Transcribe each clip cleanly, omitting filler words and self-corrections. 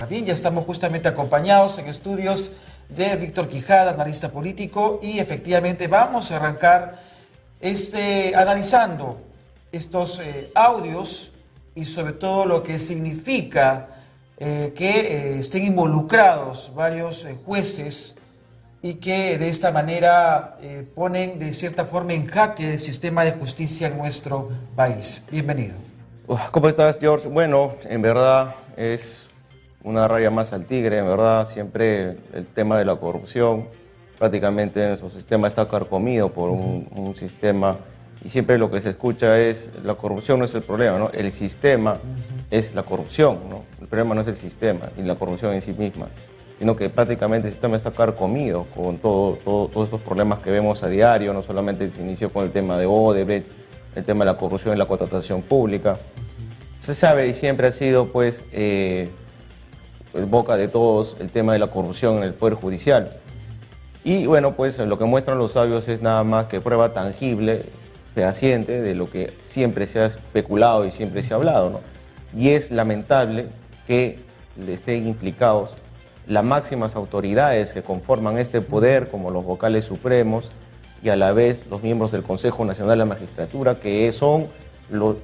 Bien, ya estamos justamente acompañados en estudios de Víctor Quijada, analista político, y efectivamente vamos a arrancar analizando estos audios y sobre todo lo que significa que estén involucrados varios jueces y que de esta manera ponen de cierta forma en jaque el sistema de justicia en nuestro país. Bienvenido. ¿Cómo estás, George? Bueno, en verdad es una raya más al tigre, en verdad siempre el tema de la corrupción, prácticamente nuestro sistema está carcomido por un sistema y siempre lo que se escucha es la corrupción no es el problema, ¿no? El sistema es la corrupción, ¿no? El problema no es el sistema y la corrupción en sí misma, sino que prácticamente el sistema está carcomido con todos estos problemas que vemos a diario, no solamente se inició con el tema de Odebrecht, el tema de la corrupción en la contratación pública. Se sabe y siempre ha sido pues boca de todos el tema de la corrupción en el Poder Judicial. Y bueno, pues lo que muestran los sabios es nada más que prueba tangible, fehaciente, de lo que siempre se ha especulado y siempre se ha hablado, ¿no? Y es lamentable que estén implicados las máximas autoridades que conforman este poder, como los vocales supremos, y a la vez los miembros del Consejo Nacional de la Magistratura, que son...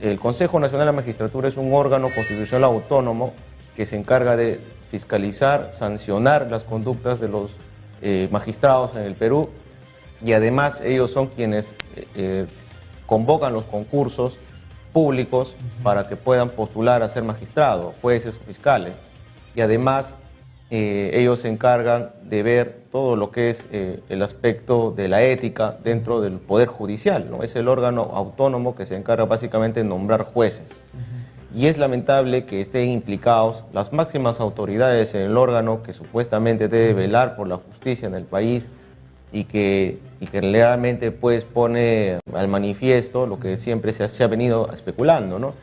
El Consejo Nacional de la Magistratura es un órgano constitucional autónomo que se encarga de fiscalizar, sancionar las conductas de los magistrados en el Perú, y además ellos son quienes convocan los concursos públicos para que puedan postular a ser magistrados, jueces o fiscales, y además ellos se encargan de ver todo lo que es el aspecto de la ética dentro del Poder Judicial, ¿no? Es el órgano autónomo que se encarga básicamente de nombrar jueces. Y es lamentable que estén implicados las máximas autoridades en el órgano que supuestamente debe velar por la justicia en el país y que realmente pues pone al manifiesto lo que siempre se ha venido especulando, ¿no?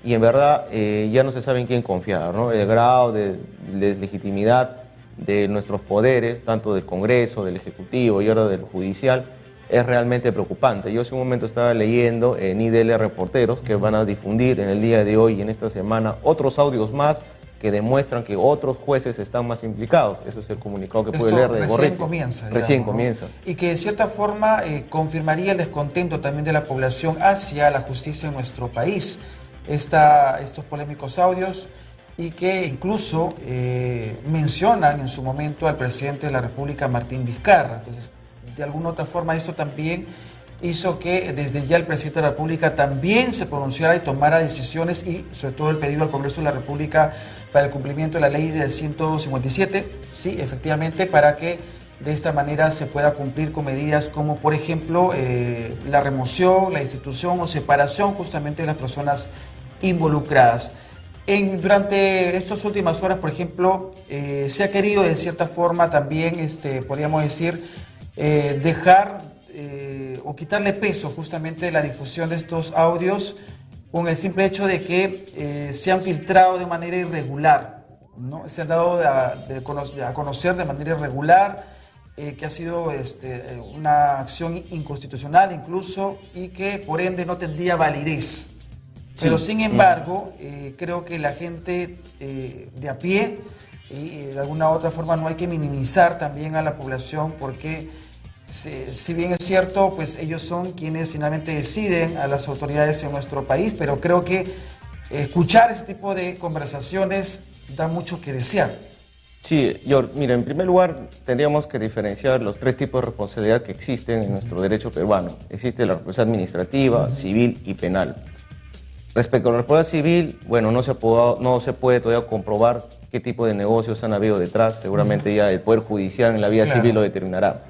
Y en verdad ya no se sabe en quién confiar, ¿no? El grado de deslegitimidad de nuestros poderes, tanto del Congreso, del Ejecutivo y ahora del Judicial, es realmente preocupante. Yo hace un momento estaba leyendo en IDL Reporteros que van a difundir en el día de hoy y en esta semana otros audios más que demuestran que otros jueces están más implicados. Ese es el comunicado que pude leer de Gorriti. Recién comienza. Recién comienza. Y que de cierta forma confirmaría el descontento también de la población hacia la justicia en nuestro país. Estos polémicos audios y que incluso mencionan en su momento al presidente de la República, Martín Vizcarra. Entonces, de alguna otra forma, esto también hizo que desde ya el presidente de la República también se pronunciara y tomara decisiones y sobre todo el pedido al Congreso de la República para el cumplimiento de la ley del 157, sí, efectivamente, para que de esta manera se pueda cumplir con medidas como, por ejemplo, la remoción, la institución o separación justamente de las personas involucradas. Durante estas últimas horas, por ejemplo, se ha querido de cierta forma también, podríamos decir, dejar o quitarle peso justamente a la difusión de estos audios con el simple hecho de que se han filtrado de manera irregular, ¿no? Se han dado a conocer de manera irregular, que ha sido una acción inconstitucional incluso y que por ende no tendría validez. Pero sin embargo, creo que la gente de a pie, de alguna u otra forma no hay que minimizar también a la población porque si bien es cierto, pues ellos son quienes finalmente deciden a las autoridades en nuestro país, pero creo que escuchar ese tipo de conversaciones da mucho que desear. Sí, George, mira, en primer lugar tendríamos que diferenciar los tres tipos de responsabilidad que existen en nuestro derecho peruano. Existe la responsabilidad administrativa, civil y penal. Respecto a la responsabilidad civil, bueno, no se puede todavía comprobar qué tipo de negocios han habido detrás. Seguramente ya el Poder Judicial en la vía civil lo determinará.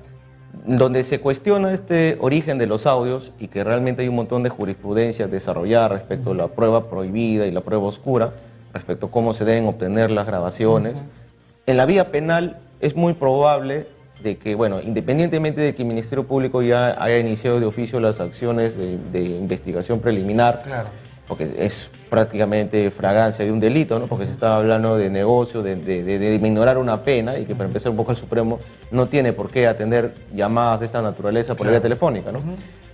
Donde se cuestiona este origen de los audios y que realmente hay un montón de jurisprudencia desarrollada respecto a la prueba prohibida y la prueba oscura, respecto a cómo se deben obtener las grabaciones. En la vía penal es muy probable de que, bueno, independientemente de que el Ministerio Público ya haya iniciado de oficio las acciones de investigación preliminar, porque es prácticamente fragancia de un delito, ¿no? Porque se estaba hablando de negocio, de minorar una pena y que para empezar un poco el Supremo no tiene por qué atender llamadas de esta naturaleza por la vía telefónica, ¿no?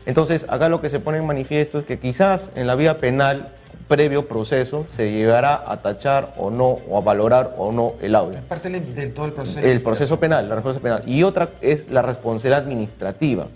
Entonces, acá lo que se pone en manifiesto es que quizás en la vía penal previo proceso se llegará a tachar o no, o a valorar o no el audio. Es parte del todo el proceso. El proceso penal, la responsabilidad penal. Y otra es la responsabilidad administrativa.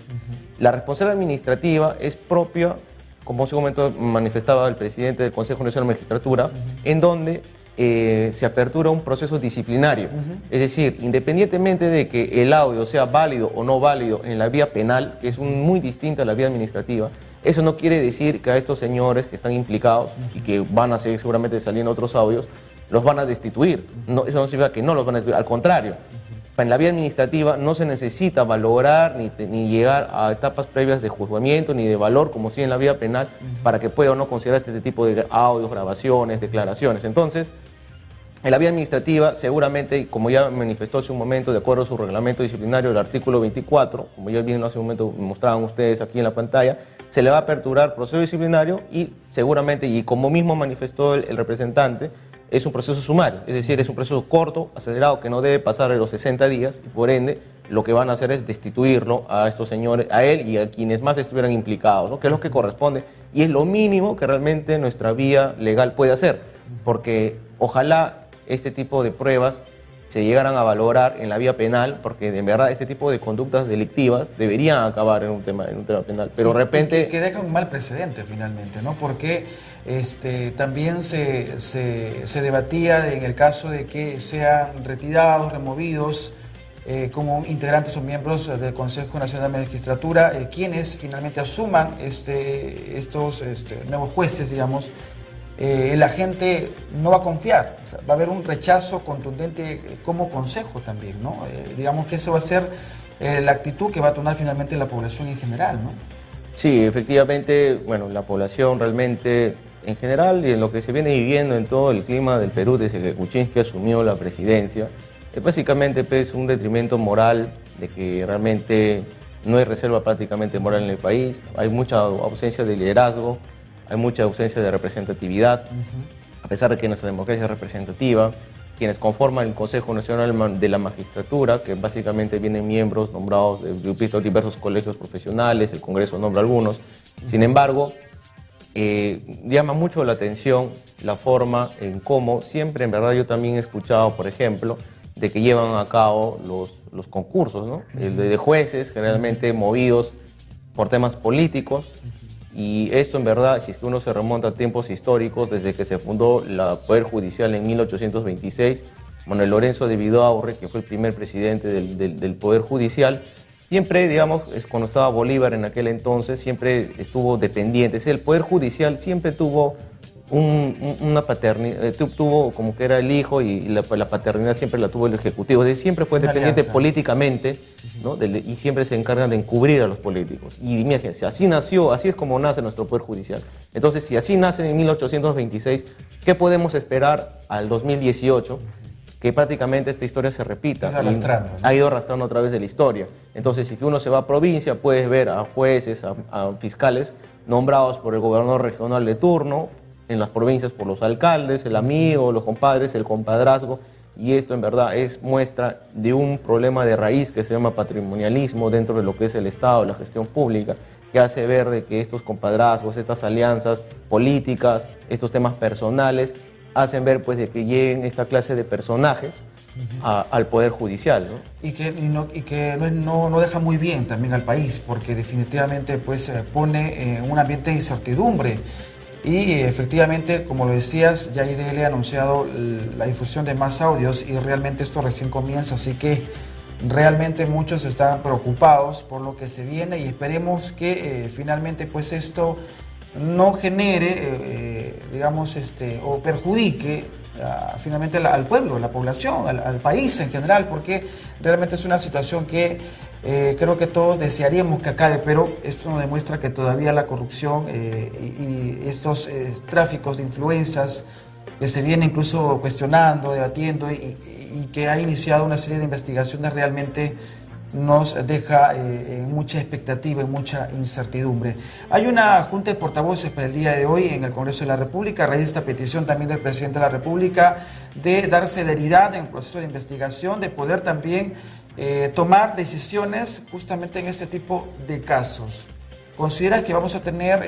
La responsabilidad administrativa es propia, como hace un momento manifestaba el presidente del Consejo Nacional de Magistratura, en donde se apertura un proceso disciplinario. Es decir, independientemente de que el audio sea válido o no válido en la vía penal, que es muy distinta a la vía administrativa, eso no quiere decir que a estos señores que están implicados y que van a seguir seguramente saliendo otros audios, los van a destituir. No, eso no significa que no los van a destituir, al contrario. En la vía administrativa no se necesita valorar ni llegar a etapas previas de juzgamiento ni de valor, como si en la vía penal, para que pueda o no considerar este tipo de audios, grabaciones, declaraciones. Entonces, en la vía administrativa, seguramente, como ya manifestó hace un momento, de acuerdo a su reglamento disciplinario, el artículo 24, como ya bien hace un momento mostraban ustedes aquí en la pantalla, se le va a aperturar proceso disciplinario y seguramente, y como mismo manifestó el representante, es un proceso sumario, es decir, es un proceso corto, acelerado, que no debe pasar de los 60 días, y por ende, lo que van a hacer es destituirlo a estos señores, a él y a quienes más estuvieran implicados, ¿no? Que es lo que corresponde, y es lo mínimo que realmente nuestra vía legal puede hacer, porque ojalá este tipo de pruebas se llegaran a valorar en la vía penal, porque de verdad este tipo de conductas delictivas deberían acabar en un tema penal, pero de repente... Que deja un mal precedente finalmente, ¿no? Porque también se debatía en el caso de que sean retirados, removidos como integrantes o miembros del Consejo Nacional de Magistratura, quienes finalmente asuman estos nuevos jueces, digamos. La gente no va a confiar, o sea, va a haber un rechazo contundente como consejo también, ¿no? Digamos que eso va a ser la actitud que va a tomar finalmente la población en general, ¿no? Sí, efectivamente, bueno, la población realmente en general y en lo que se viene viviendo en todo el clima del Perú desde que Kuczynski asumió la presidencia, es básicamente pues, un detrimento moral de que realmente no hay reserva prácticamente moral en el país, hay mucha ausencia de liderazgo, hay mucha ausencia de representatividad, a pesar de que nuestra democracia es representativa. Quienes conforman el Consejo Nacional de la Magistratura, que básicamente vienen miembros nombrados de diversos colegios profesionales, el Congreso nombra algunos. Sin embargo, llama mucho la atención la forma en cómo siempre, en verdad, yo también he escuchado, por ejemplo, de que llevan a cabo los concursos, ¿no? De jueces, generalmente movidos por temas políticos. Y esto en verdad, si es que uno se remonta a tiempos históricos, desde que se fundó el Poder Judicial en 1826, Manuel Lorenzo de Vidaurre, que fue el primer presidente del Poder Judicial, siempre, digamos, cuando estaba Bolívar en aquel entonces, siempre estuvo dependiente. Es decir, el Poder Judicial siempre tuvo una paternidad, tuvo como que era el hijo y la paternidad siempre la tuvo el Ejecutivo. Es decir, siempre fue dependiente políticamente, ¿no? Y siempre se encargan de encubrir a los políticos. Y imagínense, así nació, así es como nace nuestro Poder Judicial. Entonces, si así nace en 1826, ¿qué podemos esperar al 2018? Que prácticamente esta historia se repita. Ha ido arrastrando a través de la historia. Entonces, si uno se va a provincia, puedes ver a jueces, a fiscales nombrados por el gobernador regional de turno, en las provincias por los alcaldes, el amigo, los compadres, el compadrazgo, y esto en verdad es muestra de un problema de raíz que se llama patrimonialismo dentro de lo que es el Estado, la gestión pública, que hace ver de que estos compadrazgos, estas alianzas políticas, estos temas personales, hacen ver pues de que lleguen esta clase de personajes al Poder Judicial, ¿no? Y que no deja muy bien también al país, porque definitivamente pues pone en un ambiente de incertidumbre. Y efectivamente, como lo decías, ya IDL ha anunciado la difusión de más audios y realmente esto recién comienza, así que realmente muchos están preocupados por lo que se viene y esperemos que finalmente pues esto no genere, digamos, o perjudique finalmente al pueblo, a la población, al país en general, porque realmente es una situación que creo que todos desearíamos que acabe, pero esto nos demuestra que todavía la corrupción y estos tráficos de influencias que se vienen incluso cuestionando, debatiendo y que ha iniciado una serie de investigaciones realmente nos deja en mucha expectativa, en mucha incertidumbre. Hay una junta de portavoces para el día de hoy en el Congreso de la República, a raíz de esta petición también del presidente de la República de dar celeridad en el proceso de investigación, de poder también tomar decisiones justamente en este tipo de casos. ¿Considera que vamos a tener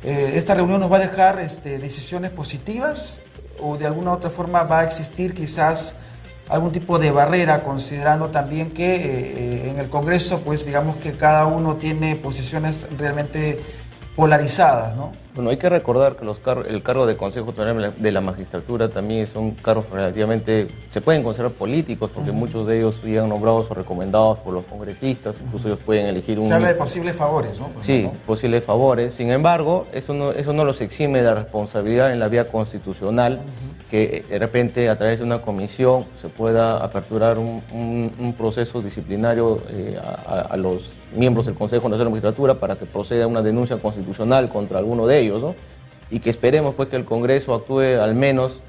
¿Esta reunión nos va a dejar decisiones positivas o de alguna otra forma va a existir quizás algún tipo de barrera, considerando también que en el Congreso, pues digamos que cada uno tiene posiciones realmente polarizadas, ¿no? Bueno, hay que recordar que el cargo de Consejo General de la Magistratura también son cargos relativamente, se pueden considerar políticos, porque muchos de ellos sean nombrados o recomendados por los congresistas, incluso ellos pueden elegir un... Se habla de posibles favores, ¿no? Sí, posibles favores. Sin embargo, eso no los exime de la responsabilidad en la vía constitucional, que de repente a través de una comisión se pueda aperturar un proceso disciplinario a los miembros del Consejo Nacional de la Magistratura para que proceda una denuncia constitucional contra alguno de ellos, ¿no? Y que esperemos pues que el Congreso actúe al menos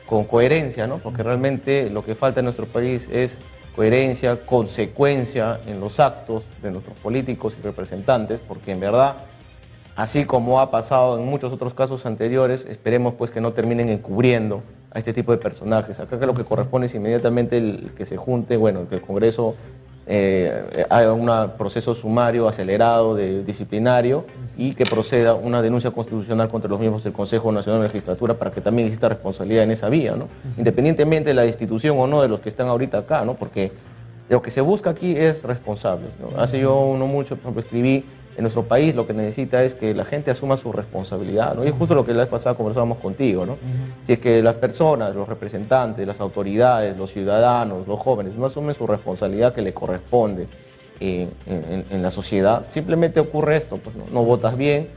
con coherencia, ¿no? Porque realmente lo que falta en nuestro país es coherencia, consecuencia en los actos de nuestros políticos y representantes, porque en verdad, así como ha pasado en muchos otros casos anteriores, esperemos pues que no terminen encubriendo a este tipo de personajes. Acá que lo que corresponde es inmediatamente el que se junte, bueno, que el Congreso haga un proceso sumario, acelerado, disciplinario, y que proceda una denuncia constitucional contra los miembros del Consejo Nacional de la Magistratura para que también exista responsabilidad en esa vía, ¿no? Independientemente de la institución o no de los que están ahorita acá, ¿no? Porque lo que se busca aquí es responsables, ¿no? Hace yo no mucho, por ejemplo, escribí: en nuestro país lo que necesita es que la gente asuma su responsabilidad, ¿no? Y es justo lo que la vez pasada conversábamos contigo, ¿no? Si es que las personas, los representantes, las autoridades, los ciudadanos, los jóvenes no asumen su responsabilidad que le corresponde en la sociedad, simplemente ocurre esto, pues no votas bien,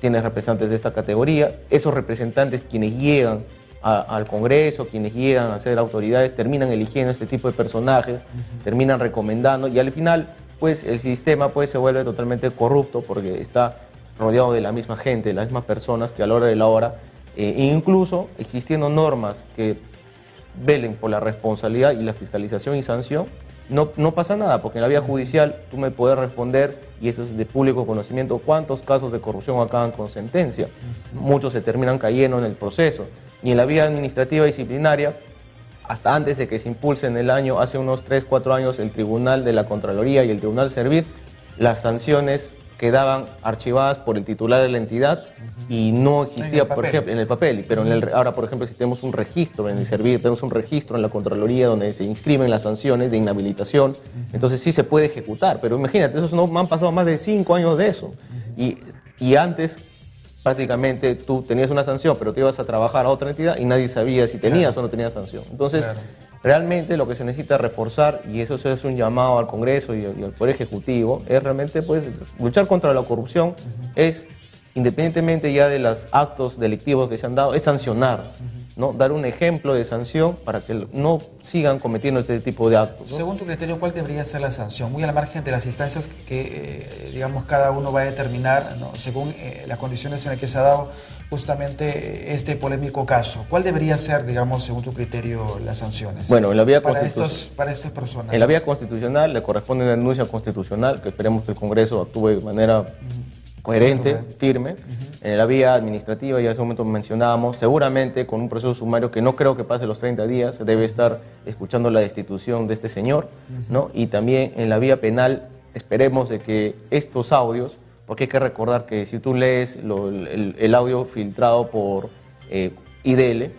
tienes representantes de esta categoría, esos representantes quienes llegan al Congreso, quienes llegan a ser autoridades, terminan eligiendo este tipo de personajes, terminan recomendando, y al final pues el sistema pues se vuelve totalmente corrupto porque está rodeado de la misma gente, de las mismas personas que a la hora de la hora, incluso existiendo normas que velen por la responsabilidad y la fiscalización y sanción, no pasa nada, porque en la vía judicial tú me puedes responder, y eso es de público conocimiento, cuántos casos de corrupción acaban con sentencia. Muchos se terminan cayendo en el proceso. Y en la vía administrativa disciplinaria, hasta antes de que se impulse en el año, hace unos 3, 4 años, el Tribunal de la Contraloría y el Tribunal Servir, las sanciones quedaban archivadas por el titular de la entidad y no existía, por ejemplo, en el papel. Pero ahora, por ejemplo, si tenemos un registro en el Servir, tenemos un registro en la Contraloría donde se inscriben las sanciones de inhabilitación, entonces sí se puede ejecutar. Pero imagínate, esos no han pasado más de 5 años de eso. Y antes, prácticamente tú tenías una sanción, pero te ibas a trabajar a otra entidad y nadie sabía si tenías o no tenías sanción. Entonces, realmente lo que se necesita reforzar, y eso es un llamado al Congreso y al Poder Ejecutivo, es realmente pues luchar contra la corrupción, es, independientemente ya de los actos delictivos que se han dado, es sancionar, ¿no? Dar un ejemplo de sanción para que no sigan cometiendo este tipo de actos, ¿no? Según tu criterio, ¿cuál debería ser la sanción? Muy al margen de las instancias que digamos, cada uno va a determinar, ¿no? Según las condiciones en las que se ha dado justamente este polémico caso. ¿Cuál debería ser, digamos, según tu criterio, las sanciones? Bueno, en la vía para estas personas. En la vía constitucional le corresponde una denuncia constitucional, que esperemos que el Congreso actúe de manera coherente, firme. En la vía administrativa, ya hace un momento mencionábamos, seguramente con un proceso sumario que no creo que pase los 30 días, se debe estar escuchando la destitución de este señor, ¿no? Y también en la vía penal esperemos de que estos audios, porque hay que recordar que si tú lees el audio filtrado por IDL,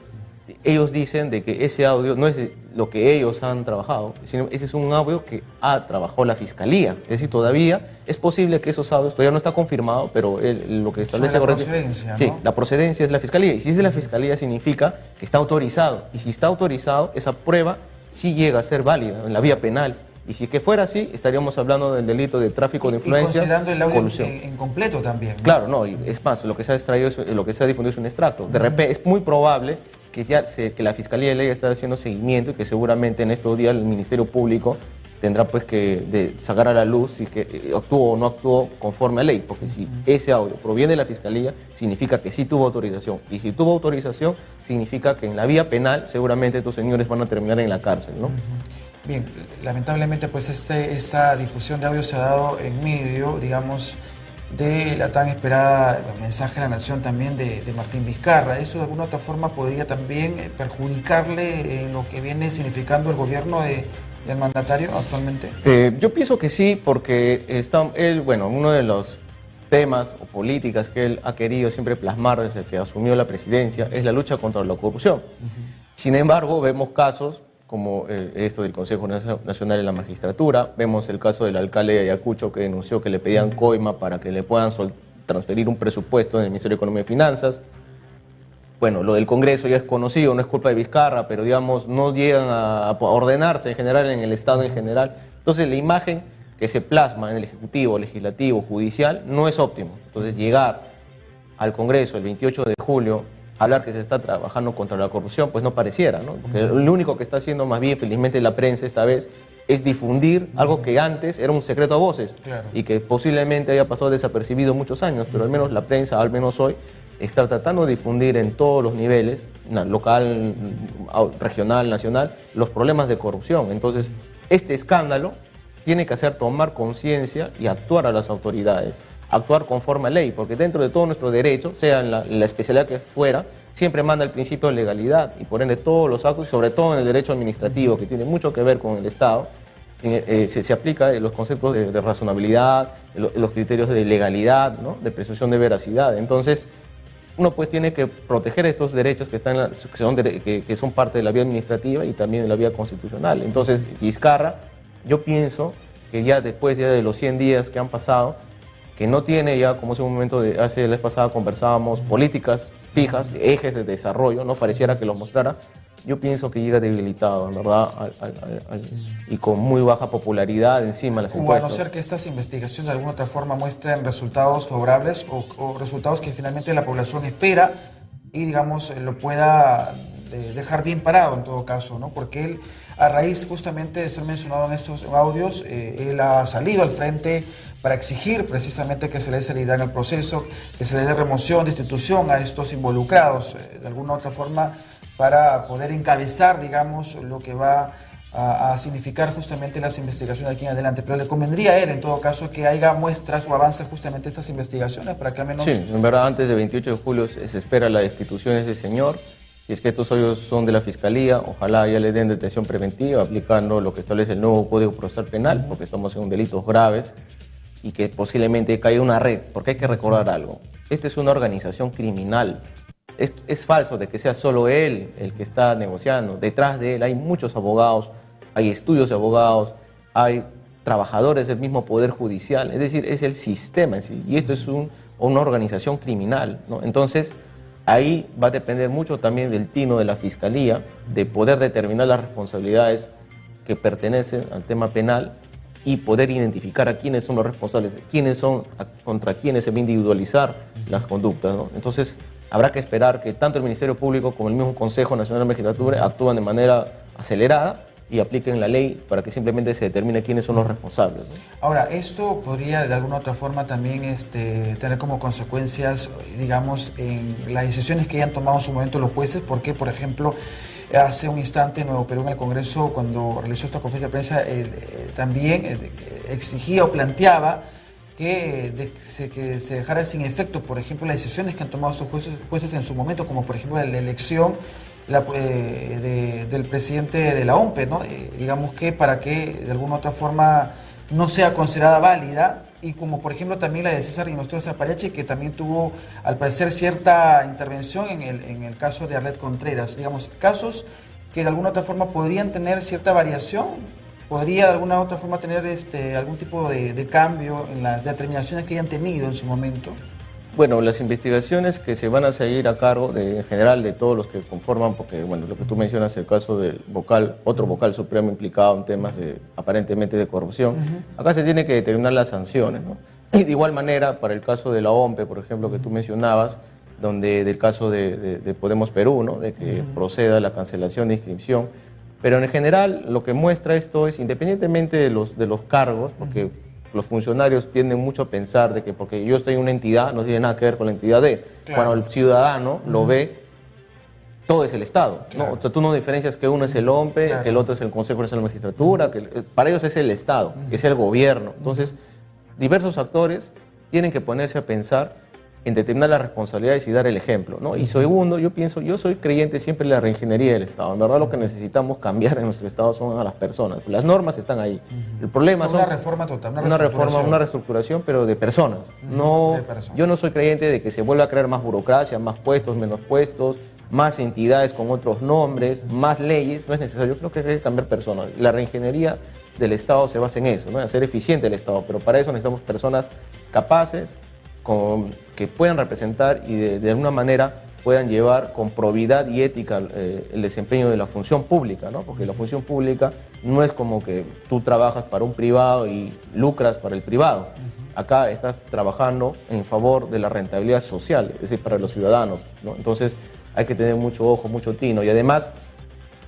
ellos dicen de que ese audio no es lo que ellos han trabajado, sino ese es un audio que ha trabajado la Fiscalía. Es decir, todavía es posible que esos audios, todavía no está confirmado, pero lo que establece... la procedencia, ¿no? Sí, la procedencia es la Fiscalía, y si es de la Fiscalía significa que está autorizado, y si está autorizado, esa prueba sí llega a ser válida en la vía penal. Y si es que fuera así, estaríamos hablando del delito de tráfico de influencia. Y considerando el audio en completo también, ¿no? Claro, no, y es más, lo que se ha extraído, lo que se ha difundido es un extracto. De repente, es muy probable que la Fiscalía de Ley está haciendo seguimiento y que seguramente en estos días el Ministerio Público tendrá pues que sacar a la luz si que actuó o no actuó conforme a ley, porque si ese audio proviene de la Fiscalía, significa que sí tuvo autorización, y si tuvo autorización, significa que en la vía penal seguramente estos señores van a terminar en la cárcel, ¿no? Bien, lamentablemente pues esta difusión de audio se ha dado en medio, digamos, de la tan esperada mensaje a la nación también de Martín Vizcarra. ¿Eso de alguna otra forma podría también perjudicarle en lo que viene significando el gobierno del mandatario actualmente? Yo pienso que sí, porque está él, bueno, uno de los temas o políticas que él ha querido siempre plasmar desde que asumió la presidencia es la lucha contra la corrupción. Sin embargo, vemos casos como esto del Consejo Nacional de la Magistratura, vemos el caso del alcalde de Ayacucho que denunció que le pedían coima para que le puedan transferir un presupuesto en el Ministerio de Economía y Finanzas. Bueno, lo del Congreso ya es conocido, no es culpa de Vizcarra, pero digamos, no llegan a ordenarse en general en el Estado en general. Entonces la imagen que se plasma en el Ejecutivo, Legislativo, Judicial, no es óptimo. Entonces llegar al Congreso el 28 de julio, hablar que se está trabajando contra la corrupción, pues no pareciera, ¿no? Porque lo único que está haciendo más bien, felizmente, la prensa esta vez, es difundir algo que antes era un secreto a voces, claro, y que posiblemente haya pasado desapercibido muchos años, pero al menos la prensa, al menos hoy, está tratando de difundir en todos los niveles, local, regional, nacional, los problemas de corrupción. Entonces, este escándalo tiene que hacer tomar conciencia y actuar a las autoridades, actuar conforme a ley, porque dentro de todo nuestro derecho, sea en la especialidad que fuera, siempre manda el principio de legalidad y por ende todos los actos, sobre todo en el derecho administrativo, que tiene mucho que ver con el Estado, se aplica los conceptos de razonabilidad, los criterios de legalidad, ¿no?, de presunción de veracidad. Entonces, uno pues tiene que proteger estos derechos que son parte de la vía administrativa y también de la vía constitucional. Entonces, Vizcarra, yo pienso que ya después de los 100 días que han pasado, que no tiene ya, como hace un momento, hace la vez pasada conversábamos, políticas fijas, ejes de desarrollo, no pareciera que los mostrara, yo pienso que llega debilitado, en verdad, y con muy baja popularidad encima de las encuestas. O a no ser que estas investigaciones de alguna otra forma muestren resultados favorables o resultados que finalmente la población espera y, digamos, lo pueda dejar bien parado en todo caso, ¿no? Porque él, a raíz justamente de ser mencionado en estos audios, él ha salido al frente para exigir precisamente que se le dé seriedad en el proceso, que se le dé remoción, destitución a estos involucrados, de alguna otra forma, para poder encabezar, digamos, lo que va a significar justamente las investigaciones de aquí en adelante. Pero le convendría a él, en todo caso, que haya muestras o avances justamente estas investigaciones para que al menos... Sí, en verdad, antes del 28 de julio se espera la destitución de ese señor. Si es que estos audios son de la Fiscalía, ojalá ya le den detención preventiva, aplicando lo que establece el nuevo Código Procesal Penal, porque estamos en delitos graves, y que posiblemente caiga una red, porque hay que recordar algo. Esta es una organización criminal. Es falso de que sea solo él el que está negociando. Detrás de él hay muchos abogados, hay estudios de abogados, hay trabajadores del mismo Poder Judicial. Es decir, es el sistema en sí. Y esto es una organización criminal, ¿no? Entonces, ahí va a depender mucho también del tino de la Fiscalía, de poder determinar las responsabilidades que pertenecen al tema penal y poder identificar a quiénes son los responsables, contra quiénes se va a individualizar las conductas, ¿no? Entonces, habrá que esperar que tanto el Ministerio Público como el mismo Consejo Nacional de Magistratura actúen de manera acelerada y apliquen la ley para que simplemente se determine quiénes son los responsables, ¿no? Ahora, esto podría de alguna otra forma también tener como consecuencias, digamos, en las decisiones que hayan tomado en su momento los jueces, porque, por ejemplo, hace un instante en Nuevo Perú, en el Congreso, cuando realizó esta conferencia de prensa, también exigía o planteaba que se dejara sin efecto, por ejemplo, las decisiones que han tomado estos jueces en su momento, como por ejemplo la elección del presidente de la OMPE, ¿no? Digamos que para que de alguna otra forma no sea considerada válida, y como por ejemplo también la de César Nostroza Pareche, que también tuvo al parecer cierta intervención en el caso de Arlet Contreras, digamos, casos que de alguna otra forma podrían tener cierta variación, podría de alguna otra forma tener algún tipo de cambio en las determinaciones que hayan tenido en su momento. Bueno, las investigaciones que se van a seguir a cargo en general de todos los que conforman, porque bueno, lo que tú mencionas, el caso del otro vocal supremo implicado en temas aparentemente de corrupción, acá se tiene que determinar las sanciones, ¿no? Y de igual manera, para el caso de la OMPE, por ejemplo, que tú mencionabas, del caso de Podemos Perú, ¿no?, de que proceda la cancelación de inscripción, pero en general lo que muestra esto es, independientemente de los cargos, porque los funcionarios tienden mucho a pensar de que porque yo estoy en una entidad no tiene nada que ver con la entidad de... Claro. Cuando el ciudadano lo ve, todo es el Estado, ¿no? Claro. O sea, tú no diferencias que uno es el OMPE, claro, que el otro es el Consejo Nacional de la Magistratura, para ellos es el Estado, que es el gobierno. Entonces, diversos actores tienen que ponerse a pensar en determinar las responsabilidades y dar el ejemplo, ¿no? Y segundo, yo soy creyente siempre en la reingeniería del Estado. En verdad lo que necesitamos cambiar en nuestro Estado son a las personas. Las normas están ahí. El problema Una reforma total, una reestructuración, pero de personas. No, yo no soy creyente de que se vuelva a crear más burocracia, más puestos, menos puestos, más entidades con otros nombres, más leyes. No es necesario. Yo creo que hay que cambiar personas. La reingeniería del Estado se basa en eso, ¿no? En hacer eficiente el Estado, pero para eso necesitamos personas capaces, que puedan representar y de alguna manera puedan llevar con probidad y ética el desempeño de la función pública, ¿no? Porque la función pública no es como que tú trabajas para un privado y lucras para el privado. Acá estás trabajando en favor de la rentabilidad social, es decir, para los ciudadanos, ¿no? Entonces hay que tener mucho ojo, mucho tino, y además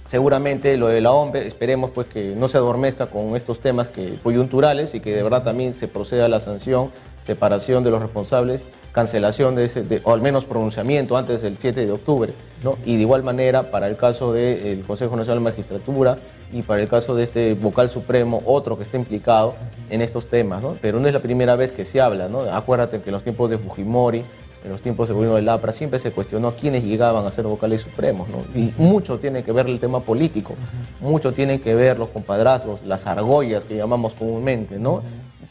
seguramente lo de la OMPE, esperemos pues que no se adormezca con estos temas coyunturales y que de verdad también se proceda a la sanción, separación de los responsables, cancelación o al menos pronunciamiento antes del 7 de octubre, ¿no? Y de igual manera, para el caso del Consejo Nacional de Magistratura y para el caso de este vocal supremo, otro que está implicado en estos temas, ¿no? Pero no es la primera vez que se habla, ¿no? Acuérdate que en los tiempos de Fujimori, en los tiempos del gobierno del APRA, siempre se cuestionó quiénes llegaban a ser vocales supremos, ¿no? Y mucho tiene que ver el tema político, mucho tiene que ver los compadrazgos, las argollas que llamamos comúnmente, ¿no?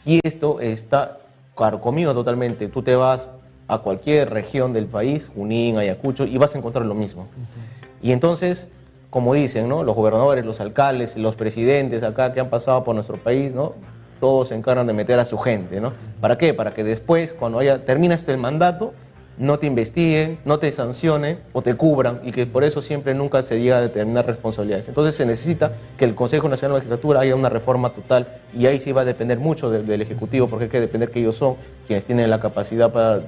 Y esto está carcomido totalmente. Tú te vas a cualquier región del país, Junín, Ayacucho, y vas a encontrar lo mismo. Y entonces, como dicen, ¿no? Los gobernadores, los alcaldes, los presidentes acá que han pasado por nuestro país, ¿no? Todos se encargan de meter a su gente, ¿no? ¿Para qué? Para que después, cuando termina el mandato, no te investiguen, no te sancionen o te cubran, y que por eso siempre nunca se llega a determinar responsabilidades. Entonces se necesita que el Consejo Nacional de Magistratura haya una reforma total, y ahí sí va a depender mucho del Ejecutivo, porque hay que depender que ellos son quienes tienen la capacidad para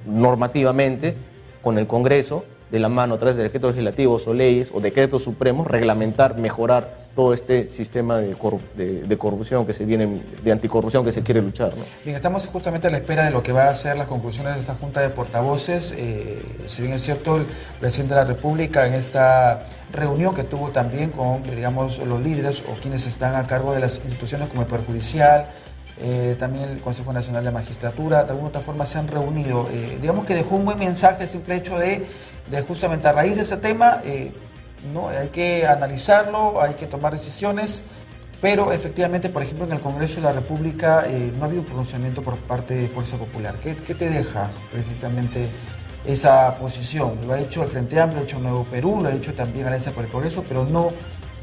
normativamente con el Congreso, de la mano a través de decretos legislativos o leyes o decretos supremos, reglamentar, mejorar todo este sistema de corrupción que se viene, de anticorrupción que se quiere luchar, ¿no? Bien, estamos justamente a la espera de lo que va a ser las conclusiones de esta Junta de Portavoces. Si bien es cierto, el presidente de la República en esta reunión que tuvo también con, digamos, los líderes o quienes están a cargo de las instituciones como el Poder Judicial, también el Consejo Nacional de Magistratura, de alguna otra forma se han reunido. Digamos que dejó un buen mensaje el simple hecho de justamente a raíz de ese tema, no, hay que analizarlo, hay que tomar decisiones, pero efectivamente, por ejemplo, en el Congreso de la República no ha habido un pronunciamiento por parte de Fuerza Popular. ¿Qué te deja precisamente esa posición? Lo ha hecho el Frente Amplio, lo ha hecho Nuevo Perú, lo ha hecho también Alianza por el Progreso, pero no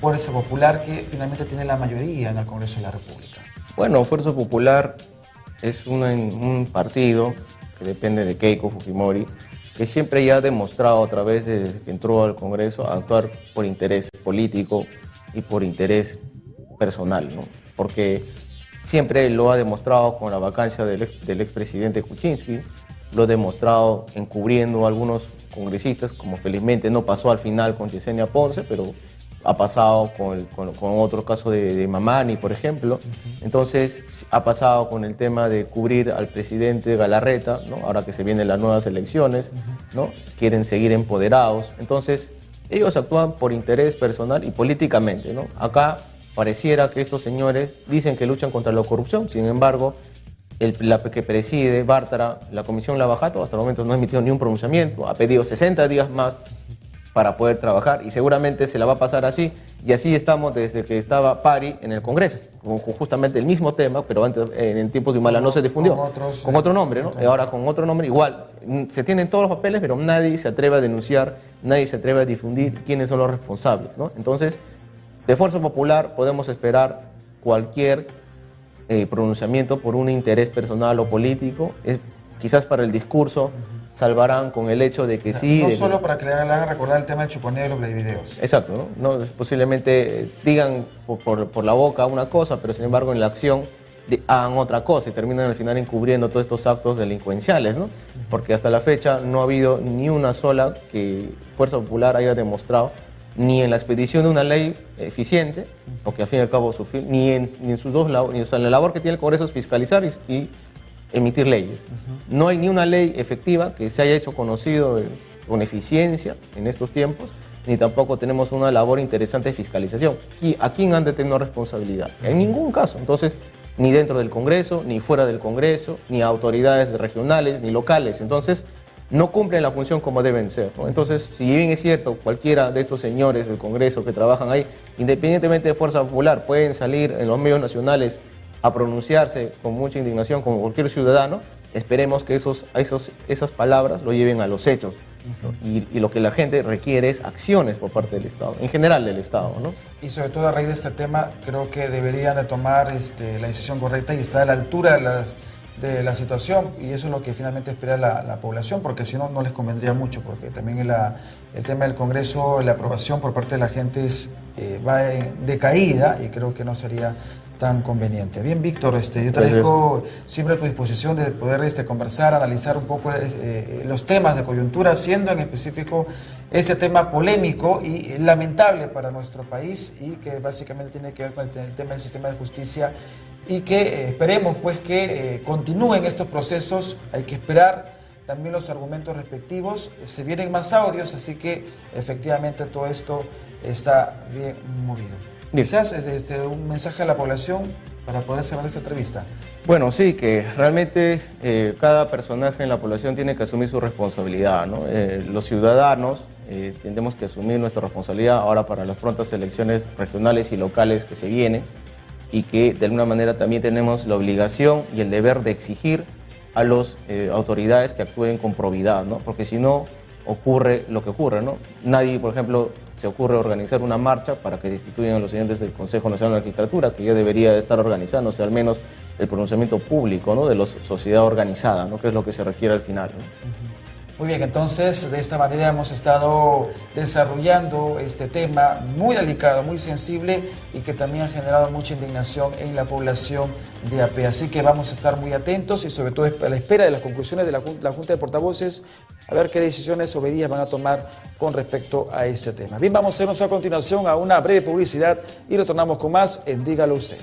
Fuerza Popular, que finalmente tiene la mayoría en el Congreso de la República. Bueno, Fuerza Popular es un partido que depende de Keiko Fujimori, que siempre ya ha demostrado a través de que entró al Congreso a actuar por interés político y por interés personal, ¿no? Porque siempre lo ha demostrado con la vacancia del expresidente Kuczynski, lo ha demostrado encubriendo a algunos congresistas, como felizmente no pasó al final con Yesenia Ponce, pero ha pasado con otro caso de Mamani, por ejemplo. Entonces, ha pasado con el tema de cubrir al presidente Galarreta, ¿no? Ahora que se vienen las nuevas elecciones, ¿no? Quieren seguir empoderados. Entonces, ellos actúan por interés personal y políticamente, ¿no? Acá pareciera que estos señores dicen que luchan contra la corrupción, sin embargo, la que preside Bártara, la Comisión Lavajato, hasta el momento no ha emitido ni un pronunciamiento, ha pedido 60 días más para poder trabajar, y seguramente se la va a pasar así, y así estamos desde que estaba Pari en el Congreso, con justamente el mismo tema, pero antes en tiempos de Humala no se difundió, con otro nombre, ¿no? Y ahora con otro nombre igual, se tienen todos los papeles, pero nadie se atreve a denunciar, nadie se atreve a difundir quiénes son los responsables, ¿no? Entonces, de Fuerza Popular podemos esperar cualquier pronunciamiento por un interés personal o político, quizás para el discurso salvarán con el hecho de que sí... No solo para que le hagan recordar el tema del chuponeo y los videos. Exacto, ¿no? Posiblemente digan por la boca una cosa, pero sin embargo en la acción hagan otra cosa y terminan al final encubriendo todos estos actos delincuenciales, ¿no? Porque hasta la fecha no ha habido ni una sola que Fuerza Popular haya demostrado, ni en la expedición de una ley eficiente, o que al fin y al cabo ni en sus dos labores, o sea, en la labor que tiene el Congreso es fiscalizar y emitir leyes. No hay ni una ley efectiva que se haya hecho conocido con eficiencia en estos tiempos, ni tampoco tenemos una labor interesante de fiscalización. ¿A quién han de tener responsabilidad? En ningún caso. Entonces, ni dentro del Congreso, ni fuera del Congreso, ni a autoridades regionales, ni locales. Entonces, no cumplen la función como deben ser, ¿no? Entonces, si bien es cierto, cualquiera de estos señores del Congreso que trabajan ahí, independientemente de Fuerza Popular, pueden salir en los medios nacionales a pronunciarse con mucha indignación como cualquier ciudadano, esperemos que esas palabras lo lleven a los hechos, ¿no? Y lo que la gente requiere es acciones por parte del Estado, en general del Estado, ¿no? Y sobre todo a raíz de este tema, creo que deberían de tomar la decisión correcta y estar a la altura de la situación, y eso es lo que finalmente espera la población, porque si no, no les convendría mucho, porque también el tema del Congreso, la aprobación por parte de la gente va en decaída, y creo que no sería tan conveniente. Bien, Víctor, yo te dejo siempre a tu disposición de poder conversar, analizar un poco los temas de coyuntura, siendo en específico ese tema polémico y lamentable para nuestro país, y que básicamente tiene que ver con el tema del sistema de justicia, y que esperemos pues que continúen estos procesos. Hay que esperar también los argumentos respectivos. Se vienen más audios, así que efectivamente todo esto está bien movido. Quizás un mensaje a la población para poder cerrar esta entrevista. Bueno, sí, que realmente cada personaje en la población tiene que asumir su responsabilidad, ¿no? Los ciudadanos tenemos que asumir nuestra responsabilidad ahora para las prontas elecciones regionales y locales que se vienen, y que de alguna manera también tenemos la obligación y el deber de exigir a las autoridades que actúen con probidad, ¿no? Porque si no, ocurre lo que ocurre, ¿no? Nadie, por ejemplo, se ocurre organizar una marcha para que destituyan a los señores del Consejo Nacional de la Magistratura, que ya debería estar organizándose al menos el pronunciamiento público, ¿no?, de la sociedad organizada, ¿no?, que es lo que se requiere al final, ¿no? Muy bien, entonces de esta manera hemos estado desarrollando este tema muy delicado, muy sensible, y que también ha generado mucha indignación en la población de AP. Así que vamos a estar muy atentos y sobre todo a la espera de las conclusiones de la Junta de Portavoces, a ver qué decisiones o medidas van a tomar con respecto a ese tema. Bien, vamos a irnos a continuación a una breve publicidad y retornamos con más en Dígalo Usted.